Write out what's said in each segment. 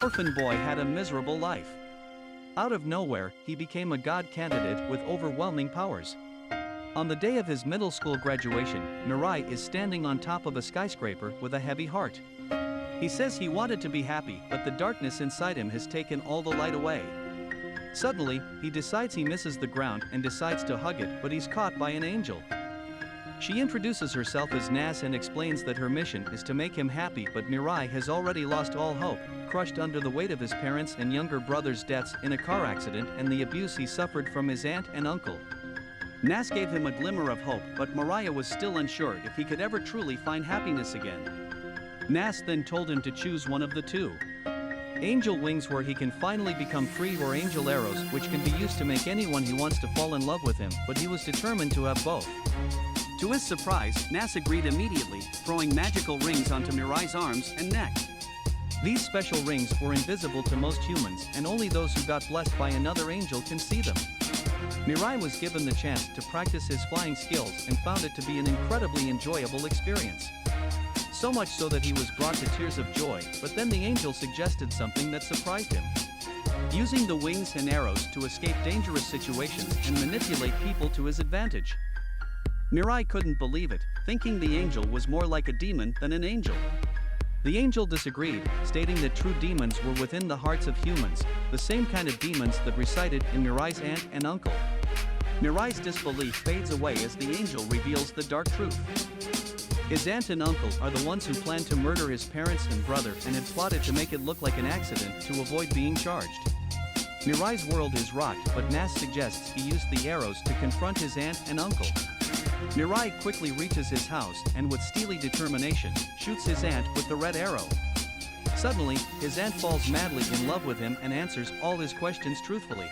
Orphan boy had a miserable life. Out of nowhere, he became a god candidate with overwhelming powers. On the day of his middle school graduation, Mirai is standing on top of a skyscraper with a heavy heart. He says he wanted to be happy, but the darkness inside him has taken all the light away. Suddenly, he decides he misses the ground and decides to hug it, but he's caught by an angel. She introduces herself as Nas and explains that her mission is to make him happy, but Mirai has already lost all hope, crushed under the weight of his parents' and younger brother's deaths in a car accident and the abuse he suffered from his aunt and uncle. Nas gave him a glimmer of hope, but Mariah was still unsure if he could ever truly find happiness again. Nas then told him to choose one of the two. Angel wings, where he can finally become free, or angel arrows, which can be used to make anyone he wants to fall in love with him, but he was determined to have both. To his surprise, Nas agreed immediately, throwing magical rings onto Mirai's arms and neck. These special rings were invisible to most humans, and only those who got blessed by another angel can see them. Mirai was given the chance to practice his flying skills and found it to be an incredibly enjoyable experience. So much so that he was brought to tears of joy, but then the angel suggested something that surprised him. Using the wings and arrows to escape dangerous situations and manipulate people to his advantage. Mirai couldn't believe it, thinking the angel was more like a demon than an angel. The angel disagreed, stating that true demons were within the hearts of humans, the same kind of demons that resided in Mirai's aunt and uncle. Mirai's disbelief fades away as the angel reveals the dark truth. His aunt and uncle are the ones who planned to murder his parents and brother and had plotted to make it look like an accident to avoid being charged. Mirai's world is rocked, but Nas suggests he use the arrows to confront his aunt and uncle. Mirai quickly reaches his house and with steely determination, shoots his aunt with the red arrow. Suddenly, his aunt falls madly in love with him and answers all his questions truthfully.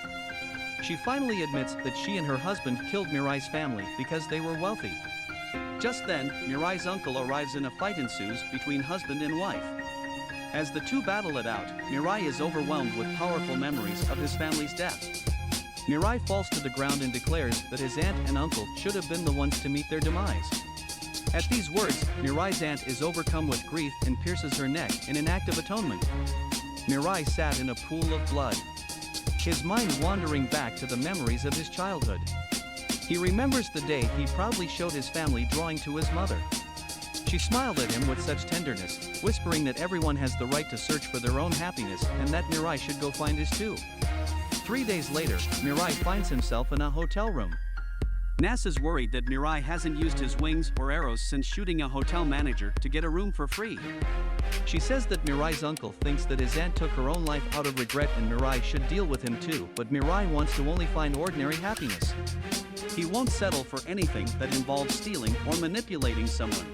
She finally admits that she and her husband killed Mirai's family because they were wealthy. Just then, Mirai's uncle arrives and a fight ensues between husband and wife. As the two battle it out, Mirai is overwhelmed with powerful memories of his family's death. Mirai falls to the ground and declares that his aunt and uncle should have been the ones to meet their demise. At these words, Mirai's aunt is overcome with grief and pierces her neck in an act of atonement. Mirai sat in a pool of blood, his mind wandering back to the memories of his childhood. He remembers the day he proudly showed his family drawing to his mother. She smiled at him with such tenderness, whispering that everyone has the right to search for their own happiness and that Mirai should go find his too. 3 days later, Mirai finds himself in a hotel room. Nas is worried that Mirai hasn't used his wings or arrows since shooting a hotel manager to get a room for free. She says that Mirai's uncle thinks that his aunt took her own life out of regret and Mirai should deal with him too, but Mirai wants to only find ordinary happiness. He won't settle for anything that involves stealing or manipulating someone.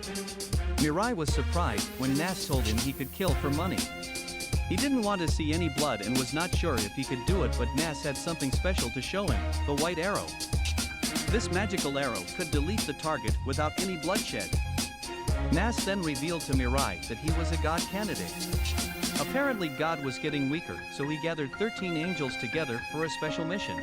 Mirai was surprised when Nas told him he could kill for money. He didn't want to see any blood and was not sure if he could do it, but Nas had something special to show him, the white arrow. This magical arrow could delete the target without any bloodshed. Nas then revealed to Mirai that he was a god candidate. Apparently God was getting weaker, so he gathered 13 angels together for a special mission.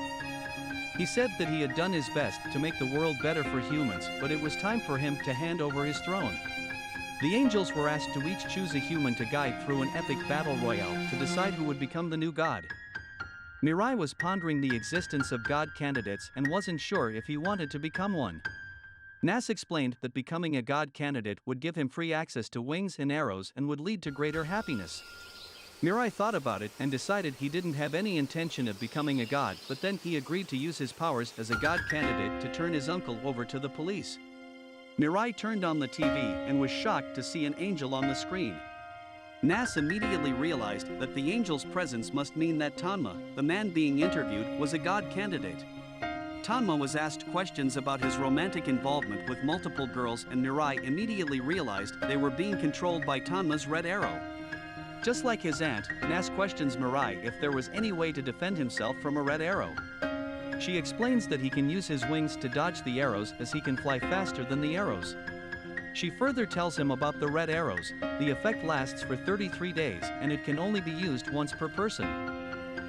He said that he had done his best to make the world better for humans, but it was time for him to hand over his throne. The angels were asked to each choose a human to guide through an epic battle royale to decide who would become the new god. Mirai was pondering the existence of god candidates and wasn't sure if he wanted to become one. Nas explained that becoming a god candidate would give him free access to wings and arrows and would lead to greater happiness. Mirai thought about it and decided he didn't have any intention of becoming a god, but then he agreed to use his powers as a god candidate to turn his uncle over to the police. Mirai turned on the TV and was shocked to see an angel on the screen. Nas immediately realized that the angel's presence must mean that Tanma, the man being interviewed, was a god candidate. Tanma was asked questions about his romantic involvement with multiple girls and Mirai immediately realized they were being controlled by Tanma's red arrow. Just like his aunt, Nas questions Mirai if there was any way to defend himself from a red arrow. She explains that he can use his wings to dodge the arrows as he can fly faster than the arrows. She further tells him about the red arrows. The effect lasts for 33 days and it can only be used once per person.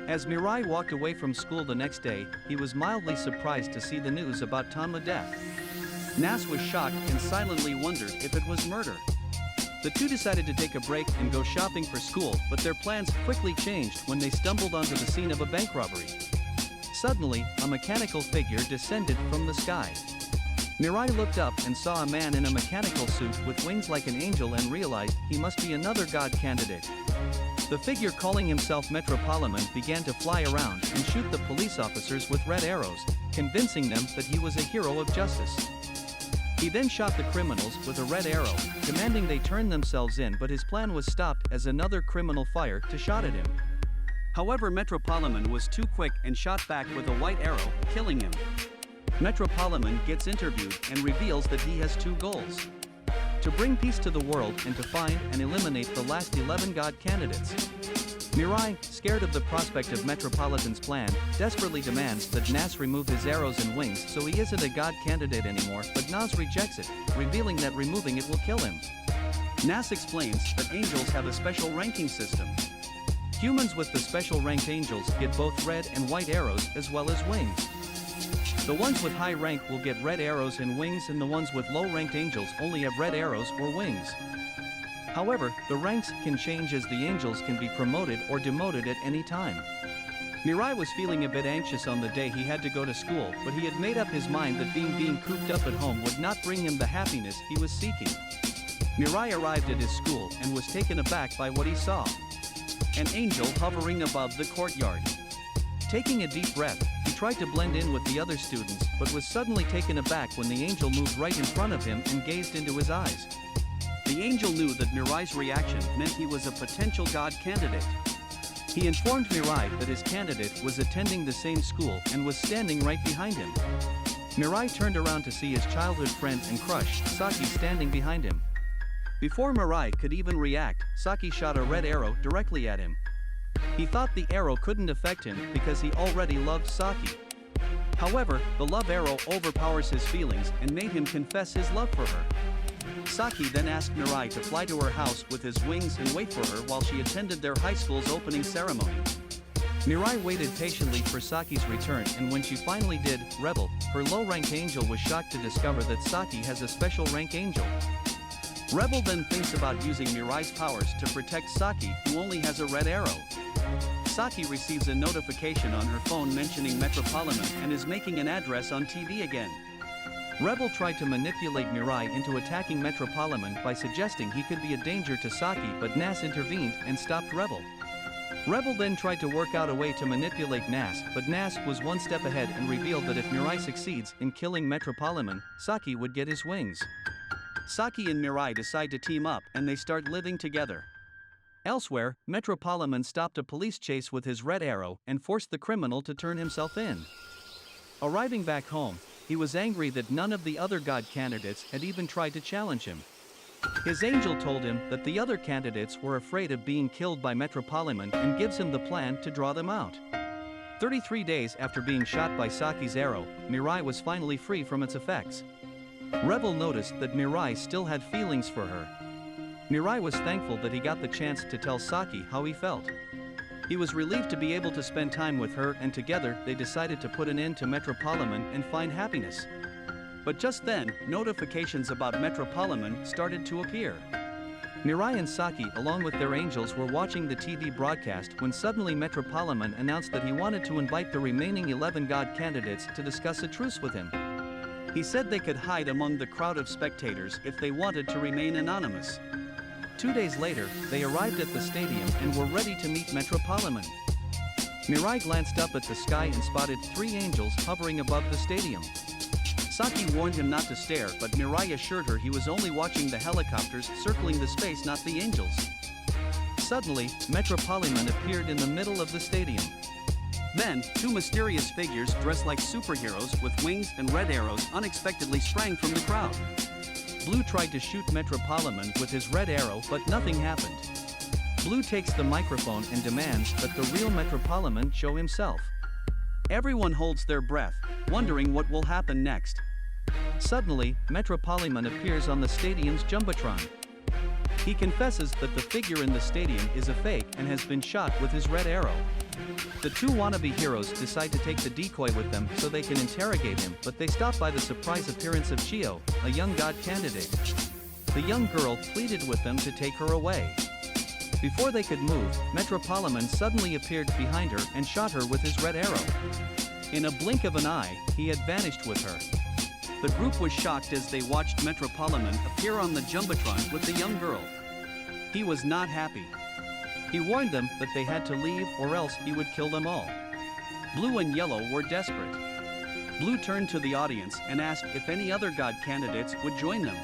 As Mirai walked away from school the next day, he was mildly surprised to see the news about Tanma's death. Nas was shocked and silently wondered if it was murder. The two decided to take a break and go shopping for school, but their plans quickly changed when they stumbled onto the scene of a bank robbery. Suddenly, a mechanical figure descended from the sky. Mirai looked up and saw a man in a mechanical suit with wings like an angel and realized he must be another god candidate. The figure calling himself Metropolitan began to fly around and shoot the police officers with red arrows, convincing them that he was a hero of justice. He then shot the criminals with a red arrow, demanding they turn themselves in, but his plan was stopped as another criminal fired to shot at him. However, Metropolitan was too quick and shot back with a white arrow, killing him. Metropolitan gets interviewed and reveals that he has two goals: to bring peace to the world and to find and eliminate the last 11 god candidates. Mirai, scared of the prospect of Metropolitan's plan, desperately demands that Nas remove his arrows and wings so he isn't a god candidate anymore, but Nas rejects it, revealing that removing it will kill him. Nas explains that angels have a special ranking system. Humans with the special ranked angels get both red and white arrows as well as wings. The ones with high rank will get red arrows and wings, and the ones with low ranked angels only have red arrows or wings. However, the ranks can change as the angels can be promoted or demoted at any time. Mirai was feeling a bit anxious on the day he had to go to school, but he had made up his mind that being cooped up at home would not bring him the happiness he was seeking. Mirai arrived at his school and was taken aback by what he saw: an angel hovering above the courtyard. Taking a deep breath, he tried to blend in with the other students, but was suddenly taken aback when the angel moved right in front of him and gazed into his eyes. The angel knew that Mirai's reaction meant he was a potential god candidate. He informed Mirai that his candidate was attending the same school and was standing right behind him. Mirai turned around to see his childhood friend and crush, Saki, standing behind him. Before Mirai could even react, Saki shot a red arrow directly at him. He thought the arrow couldn't affect him because he already loved Saki. However, the love arrow overpowers his feelings and made him confess his love for her. Saki then asked Mirai to fly to her house with his wings and wait for her while she attended their high school's opening ceremony. Mirai waited patiently for Saki's return, and when she finally did, Rebel, her low-rank angel, was shocked to discover that Saki has a special rank angel. Rebel then thinks about using Mirai's powers to protect Saki, who only has a red arrow. Saki receives a notification on her phone mentioning Metropolitan and is making an address on TV again. Rebel tried to manipulate Mirai into attacking Metropolitan by suggesting he could be a danger to Saki, but Nas intervened and stopped Rebel. Rebel then tried to work out a way to manipulate Nas, but Nas was one step ahead and revealed that if Mirai succeeds in killing Metropolitan, Saki would get his wings. Saki and Mirai decide to team up and they start living together. Elsewhere, Metropolitan stopped a police chase with his red arrow and forced the criminal to turn himself in. Arriving back home, he was angry that none of the other god candidates had even tried to challenge him. His angel told him that the other candidates were afraid of being killed by Metropolitan and gives him the plan to draw them out. 33 days after being shot by Saki's arrow, Mirai was finally free from its effects. Rebel noticed that Mirai still had feelings for her. Mirai was thankful that he got the chance to tell Saki how he felt. He was relieved to be able to spend time with her, and together they decided to put an end to Metropolitan and find happiness. But just then, notifications about Metropolitan started to appear. Mirai and Saki, along with their angels, were watching the TV broadcast when suddenly Metropolitan announced that he wanted to invite the remaining 11 god candidates to discuss a truce with him. He said they could hide among the crowd of spectators if they wanted to remain anonymous. 2 days later, they arrived at the stadium and were ready to meet Metropolitan. Mirai glanced up at the sky and spotted 3 angels hovering above the stadium. Saki warned him not to stare, but Mirai assured her he was only watching the helicopters circling the space, not the angels. Suddenly, Metropolitan appeared in the middle of the stadium. Then, 2 mysterious figures dressed like superheroes with wings and red arrows unexpectedly sprang from the crowd. Blue tried to shoot Metropolitan with his red arrow, but nothing happened. Blue takes the microphone and demands that the real Metropolitan show himself. Everyone holds their breath, wondering what will happen next. Suddenly, Metropolitan appears on the stadium's jumbotron. He confesses that the figure in the stadium is a fake and has been shot with his red arrow. The 2 wannabe heroes decide to take the decoy with them so they can interrogate him, but they stop by the surprise appearance of Chio, a young god candidate. the young girl pleaded with them to take her away. Before they could move, Metropolitan suddenly appeared behind her and shot her with his red arrow. In a blink of an eye, he had vanished with her. The group was shocked as they watched Metropolitan appear on the Jumbotron with the young girl. He was not happy. He warned them that they had to leave or else he would kill them all. Blue and Yellow were desperate. Blue turned to the audience and asked if any other god candidates would join them.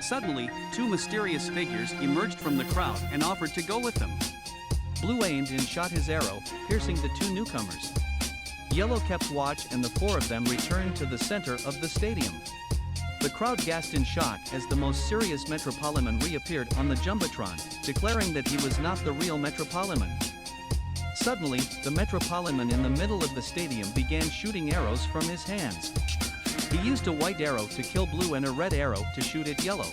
Suddenly, two mysterious figures emerged from the crowd and offered to go with them. Blue aimed and shot his arrow, piercing the two newcomers. Yellow kept watch and the four of them returned to the center of the stadium. The crowd gasped in shock as the most serious Metropolitan reappeared on the Jumbotron, declaring that he was not the real Metropolitan. Suddenly, the Metropolitan in the middle of the stadium began shooting arrows from his hands. He used a white arrow to kill Blue and a red arrow to shoot at Yellow.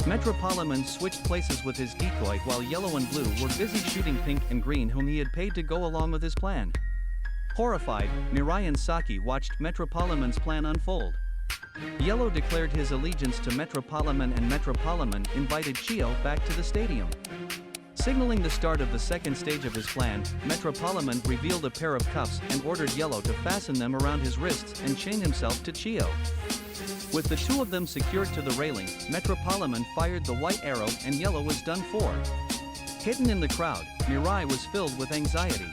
Metropolitan switched places with his decoy while Yellow and Blue were busy shooting Pink and Green, whom he had paid to go along with his plan. Horrified, Mirai and Saki watched Metropolitan's plan unfold. Yellow declared his allegiance to Metropolitan and Metropolitan invited Chio back to the stadium. Signaling the start of the second stage of his plan, Metropolitan revealed a pair of cuffs and ordered Yellow to fasten them around his wrists and chain himself to Chio. With the two of them secured to the railing, Metropolitan fired the white arrow and Yellow was done for. Hidden in the crowd, Mirai was filled with anxiety.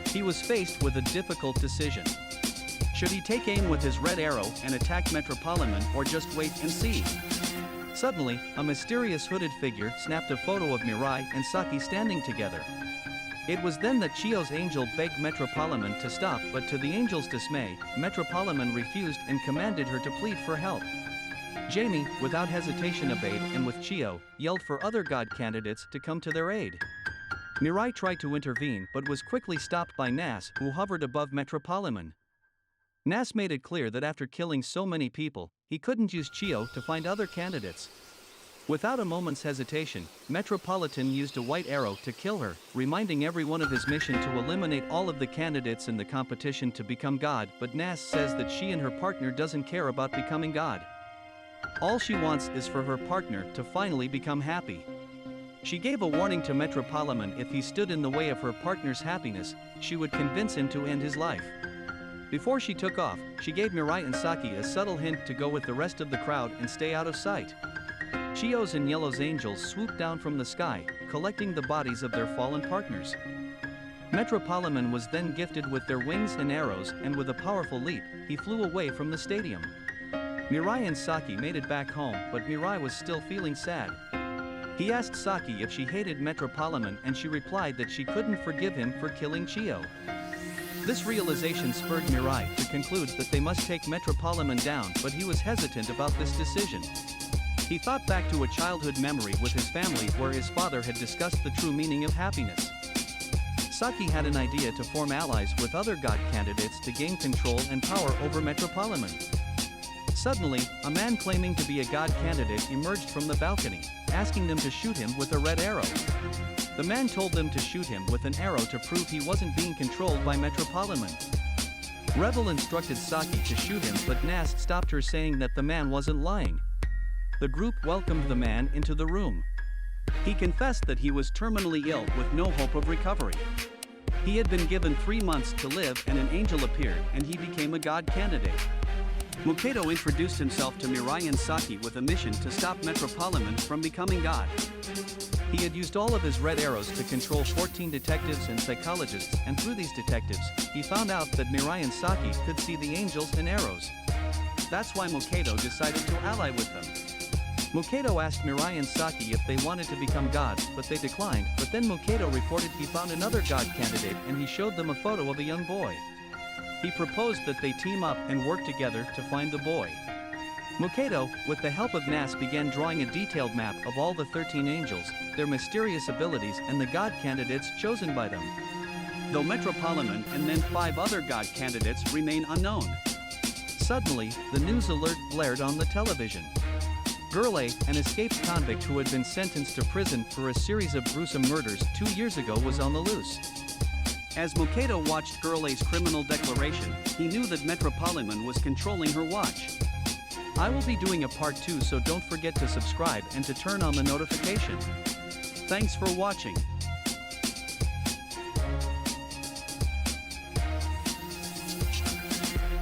He was faced with a difficult decision. Should he take aim with his red arrow and attack Metropolitan or just wait and see? Suddenly, a mysterious hooded figure snapped a photo of Mirai and Saki standing together. It was then that Chio's angel begged Metropolitan to stop, but to the angel's dismay, Metropolitan refused and commanded her to plead for help. Jamie, without hesitation, obeyed and with Chio, yelled for other god candidates to come to their aid. Mirai tried to intervene but was quickly stopped by Nas, who hovered above Metropolitan. Nas made it clear that after killing so many people, he couldn't use Chio to find other candidates. Without a moment's hesitation, Metropolitan used a white arrow to kill her, reminding everyone of his mission to eliminate all of the candidates in the competition to become god, but Nas says that she and her partner doesn't care about becoming god. All she wants is for her partner to finally become happy. She gave a warning to Metropolitan: if he stood in the way of her partner's happiness, she would convince him to end his life. Before she took off, she gave Mirai and Saki a subtle hint to go with the rest of the crowd and stay out of sight. Chio's and Yellow's angels swooped down from the sky, collecting the bodies of their fallen partners. Metropolitan was then gifted with their wings and arrows, and with a powerful leap, he flew away from the stadium. Mirai and Saki made it back home, but Mirai was still feeling sad. He asked Saki if she hated Metropolitan and she replied that she couldn't forgive him for killing Chio. This realization spurred Mirai to conclude that they must take Metropolitan down, but he was hesitant about this decision. He thought back to a childhood memory with his family where his father had discussed the true meaning of happiness. Saki had an idea to form allies with other god candidates to gain control and power over Metropolitan. Suddenly, a man claiming to be a god candidate emerged from the balcony, asking them to shoot him with a red arrow. The man told them to shoot him with an arrow to prove he wasn't being controlled by Metropolitan. Revel instructed Saki to shoot him, but Nast stopped her, saying that the man wasn't lying. The group welcomed the man into the room. He confessed that he was terminally ill with no hope of recovery. He had been given 3 months to live and an angel appeared and he became a god candidate. Moketo introduced himself to Mirai and Saki with a mission to stop Metropolitan from becoming god. He had used all of his red arrows to control 14 detectives and psychologists, and through these detectives, he found out that Mirai and Saki could see the angels and arrows. That's why Moketo decided to ally with them. Moketo asked Mirai and Saki if they wanted to become gods, but they declined, but then Moketo reported he found another god candidate and he showed them a photo of a young boy. He proposed that they team up and work together to find the boy. Moketo, with the help of Nas, began drawing a detailed map of all the 13 angels, their mysterious abilities and the god candidates chosen by them. Though Metropolitan and then 5 other god candidates remain unknown. Suddenly, the news alert blared on the television. Girl A, an escaped convict who had been sentenced to prison for a series of gruesome murders 2 years ago, was on the loose. As Moketo watched Girl A's criminal declaration, he knew that Metropolitan was controlling her watch. I will be doing a part 2, so don't forget to subscribe and to turn on the notification. Thanks for watching.